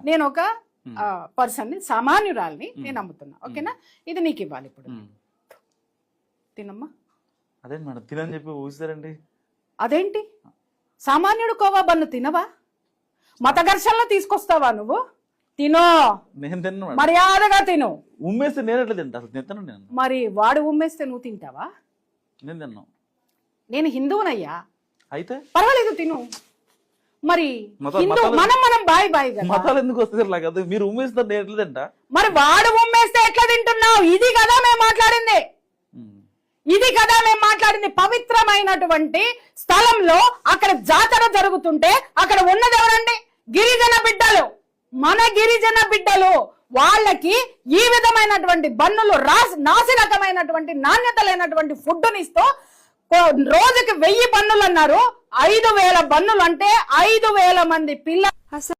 నేను ఒక పర్సన్ ని, సామాన్యురాల్ని నేను అమ్ముతున్నా. ఓకేనా? ఇది నీకు ఇవ్వాలి. ఇప్పుడు తినమ్మా. అదే మేడం తినని చెప్పి ఊసారండి. అదేంటి సామాన్యుడు కోవా బన్ను తినవా? మత ఘర్షణలో తీసుకొస్తావా నువ్వు? తినో. నేను తిన్నా. మర్యాదగా తిను. ఉమ్మేస్తే నేను ఎట్లా తింటా? అసలు తింటాను నేను. మరి వాడు ఉమ్మేస్తే నువ్వు తింటావా? నేను తిన్నా. నేను హిందువునయ్యా. అయితే పర్వాలేదు తిను. మరి మనం బాయ్ బాయ్ కదా. మతాలు ఎందుకు వస్తుంది? మీరు ఉమ్మేస్తారు, నేను ఎట్లా తింటా? మరి వాడు ఉమ్మేస్తే ఎట్లా తింటున్నావు? ఇది కదా మేము మాట్లాడింది. ఇది కదా మేము మాట్లాడింది. పవిత్రమైనటువంటి స్థలంలో అక్కడ జాతర జరుగుతుంటే అక్కడ ఉన్నది ఎవరండి? గిరిజన బిడ్డలు. మన గిరిజన బిడ్డలు. వాళ్ళకి ఈ విధమైనటువంటి బన్నులు నాసిరకమైనటువంటి నాణ్యత లేనటువంటి ఫుడ్ని ఇస్తూ రోజుకి 1000 బన్నులు అన్నారు. 5000 బన్నులు అంటే 5000 మంది పిల్లలు.